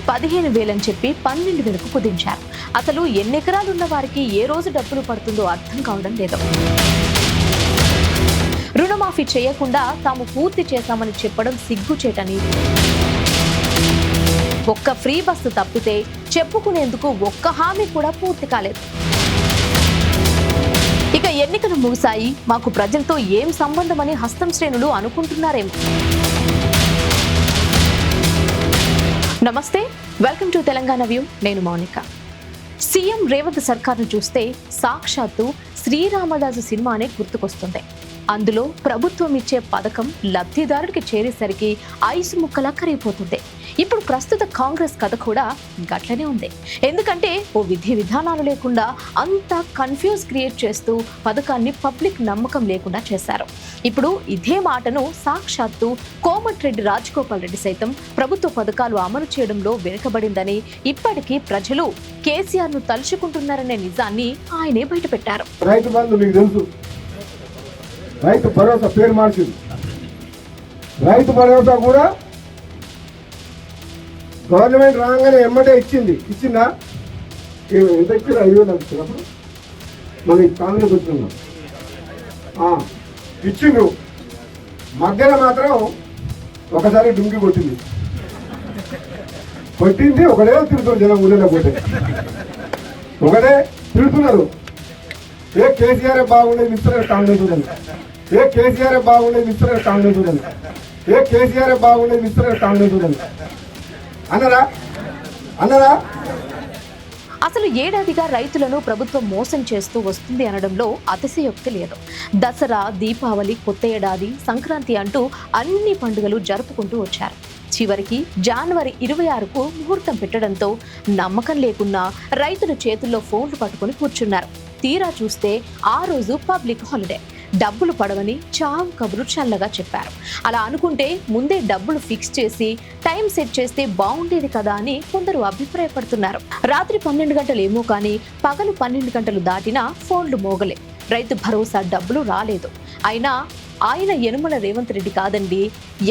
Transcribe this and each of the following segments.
15,000 అని చెప్పి 12,000కు కుదించారు. అసలు ఎన్ని ఎకరాలు ఉన్న వారికి ఏ రోజు డబ్బులు పడుతుందో అర్థం కావడం లేదు. రుణమాఫీ చేయకుండా తాము పూర్తి చేశామని చెప్పడం సిగ్గుచేటని, ఒక్క ఫ్రీ బస్సు తప్పితే చెప్పుకునేందుకు ఒక్క హామీ కూడా పూర్తి కాలేదు. ఇక ఎన్నికలు ముగిశాయి, మాకు ప్రజలతో ఏం సంబంధమని హస్తం శ్రేణులు అనుకుంటున్నారేమో. నమస్తే, వెల్కమ్ టు తెలంగాణ వ్యూ. నేను మౌనిక. సీఎం రేవంత్ సర్కార్ను చూస్తే సాక్షాత్తు శ్రీరామదాసు సినిమానే గుర్తుకొస్తుంది. అందులో ప్రభుత్వం ఇచ్చే పథకం లబ్ధిదారుడికి చేరేసరికి ఐసు ముక్కలా కరిగిపోతుంది. ఇప్పుడు ప్రస్తుత కాంగ్రెస్ కథ కూడా గట్లనే ఉంది. ఎందుకంటే ఓ విధి విధానాలు లేకుండా అంతా కన్ఫ్యూజ్ క్రియేట్ చేస్తూ పథకాన్ని పబ్లిక్ నమ్మకం లేకుండా చేశారు. ఇప్పుడు ఇదే మాటను సాక్షాత్తు కోమటిరెడ్డి రాజగోపాల్ రెడ్డి సైతం ప్రభుత్వ పథకాలు అమలు చేయడంలో వెనుకబడిందని, ఇప్పటికీ ప్రజలు కేసీఆర్ ను తలుచుకుంటున్నారనే నిజాన్ని ఆయనే బయటపెట్టారు. రైతు భరోసా పేరు మార్చింది. రైతు భరోసా కూడా గవర్నమెంట్ రాగానే ఎమ్మటే ఇచ్చిందా? ఎంత ఇచ్చారు? 5,000 ఇచ్చినప్పుడు మనం కాంగ్రెస్ వచ్చినాం ఇచ్చిండ్రు. మధ్యలో మాత్రం ఒకసారి డుంకి కొట్టింది. ఒకటే తిరుగుతున్నారు జనం. ఊళ్ళో పోతే ఒకటే తిరుగుతున్నారు. ఏ కేసీఆర్ బాగుండేది ఇస్తున్నారు కాంగ్రెస్ ఉందని, ఏ కేసీఆర్ బాగుండేది ఇస్తున్నారు కాంగ్రెస్ ఉందని, ఏ కేసీఆర్ బాగుండేది ఇస్తున్నారు కాంగ్రెస్ ఉందని అన్నరా? అసలు ఏడాదిగా రైతులను ప్రభుత్వం మోసం చేస్తూ వస్తుంది అనడంలో అతిశయోక్తి లేదు. దసరా, దీపావళి, కొత్త ఏడాది, సంక్రాంతి అంటూ అన్ని పండుగలు జరుపుకుంటూ వచ్చారు. చివరికి జనవరి 26కు ముహూర్తం పెట్టడంతో నమ్మకం లేకున్నా రైతుల చేతుల్లో ఫోన్లు పట్టుకుని కూర్చున్నారు. తీరా చూస్తే ఆ రోజు పబ్లిక్ హాలిడే. డబ్బులు పడవని చావు కబురు చల్లగా చెప్పారు. అలా అనుకుంటే ముందే డబ్బులు ఫిక్స్ చేసి టైం సెట్ చేస్తే బాగుండేది కదా అని కొందరు అభిప్రాయపడుతున్నారు. రాత్రి 12 గంటలు ఏమో కానీ పగలు 12 గంటలు దాటినా ఫోన్లు మోగలే. రైతు భరోసా డబ్బులు రాలేదు. అయినా ఆయన యనుమల రేవంత్ రెడ్డి కాదండి,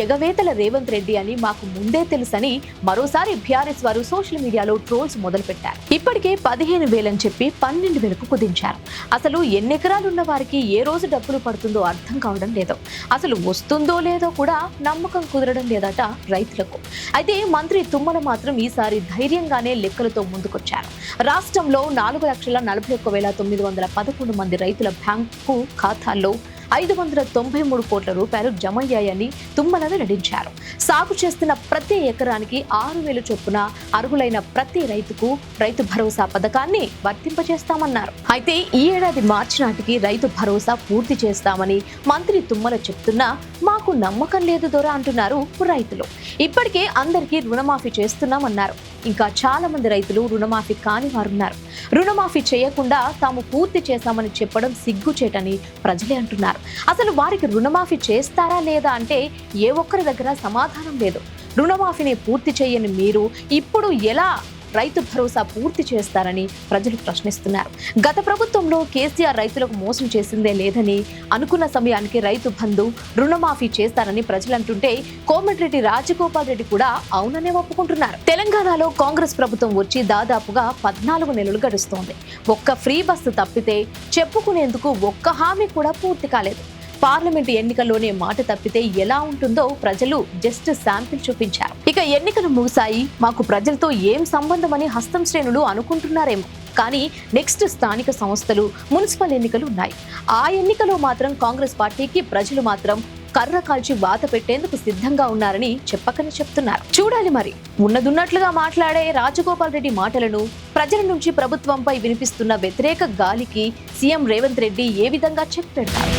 ఎగవేతల రేవంత్ రెడ్డి అని మాకు ముందే తెలుసని మరోసారి బీఆర్ఎస్ వారు సోషల్ మీడియాలో ట్రోల్స్ మొదలుపెట్టారు. ఇప్పటికే 15,000 అని చెప్పి 12,000కు కుదించారు. అసలు ఎన్ని ఎకరాలు ఉన్న వారికి ఏ రోజు డబ్బులు పడుతుందో అర్థం కావడం లేదు. అసలు వస్తుందో లేదో కూడా నమ్మకం కుదరడం లేదట రైతులకు. అయితే మంత్రి తుమ్మల మాత్రం ఈసారి ధైర్యంగానే లెక్కలతో ముందుకొచ్చారు. రాష్ట్రంలో 4,41,911 మంది రైతుల బ్యాంకు ఖాతాల్లో 593 కోట్ల రూపాయలు జమయ్యాయని తుమ్మల వెల్లడించారు. సాగు చేస్తున్న ప్రతి ఎకరానికి 6,000 చొప్పున అర్హులైన ప్రతి రైతుకు రైతు భరోసా పథకాన్ని వర్తింపజేస్తామన్నారు. అయితే ఈ ఏడాది మార్చి నాటికి రైతు భరోసా పూర్తి చేస్తామని మంత్రి తుమ్మల చెప్తున్నా మాకు నమ్మకం లేదు దొరా అంటున్నారు రైతులు. ఇప్పటికే అందరికీ రుణమాఫీ చేస్తున్నామన్నారు. ఇంకా చాలా మంది రైతులు రుణమాఫీ కాని వారున్నారు. రుణమాఫీ చేయకుండా తాము పూర్తి చేశామని చెప్పడం సిగ్గుచేటని ప్రజలే అంటున్నారు. అసలు వారికి రుణమాఫీ చేస్తారా లేదా అంటే ఏ ఒక్కరి దగ్గర సమాధానం లేదు. రుణమాఫీని పూర్తి చేయని మీరు ఇప్పుడు ఎలా రైతు భరోసా పూర్తి చేస్తారని ప్రజలు ప్రశ్నిస్తున్నారు. గత ప్రభుత్వంలో కేసీఆర్ రైతులకు మోసం చేసిందే లేదని, అనుకున్న సమయానికి రైతు బంధు, రుణమాఫీ చేస్తారని ప్రజలు అంటుంటే కోమటిరెడ్డి రాజగోపాల్ రెడ్డి కూడా అవుననే ఒప్పుకుంటున్నారు. తెలంగాణలో కాంగ్రెస్ ప్రభుత్వం వచ్చి దాదాపుగా 14 నెలలు గడుస్తోంది. ఒక్క ఫ్రీ బస్సు తప్పితే చెప్పుకునేందుకు ఒక్క హామీ కూడా పూర్తి కాలేదు. పార్లమెంటు ఎన్నికల్లోనే మాట తప్పితే ఎలా ఉంటుందో ప్రజలు జస్ట్ శాంపిల్ చూపించారు. ఇక ఎన్నికలు ముగిశాయి, మాకు ప్రజలతో ఏం సంబంధమని హస్తం శ్రేణులు అనుకుంటున్నారేమో. కానీ నెక్స్ట్ స్థానిక సంస్థలు, మున్సిపల్ ఎన్నికలు ఉన్నాయి. ఆ ఎన్నికలో మాత్రం కాంగ్రెస్ పార్టీకి ప్రజలు మాత్రం కర్ర కాల్చి వాత పెట్టేందుకు సిద్ధంగా ఉన్నారని చెప్పకనే చెప్తున్నారు. చూడాలి మరి. ఉన్నదున్నట్లుగా మాట్లాడే రాజగోపాల్ రెడ్డి మాటలను, ప్రజల నుంచి ప్రభుత్వంపై వినిపిస్తున్న వ్యతిరేక గాలికి సీఎం రేవంత్ రెడ్డి ఏ విధంగా చెక్ పెడతారు?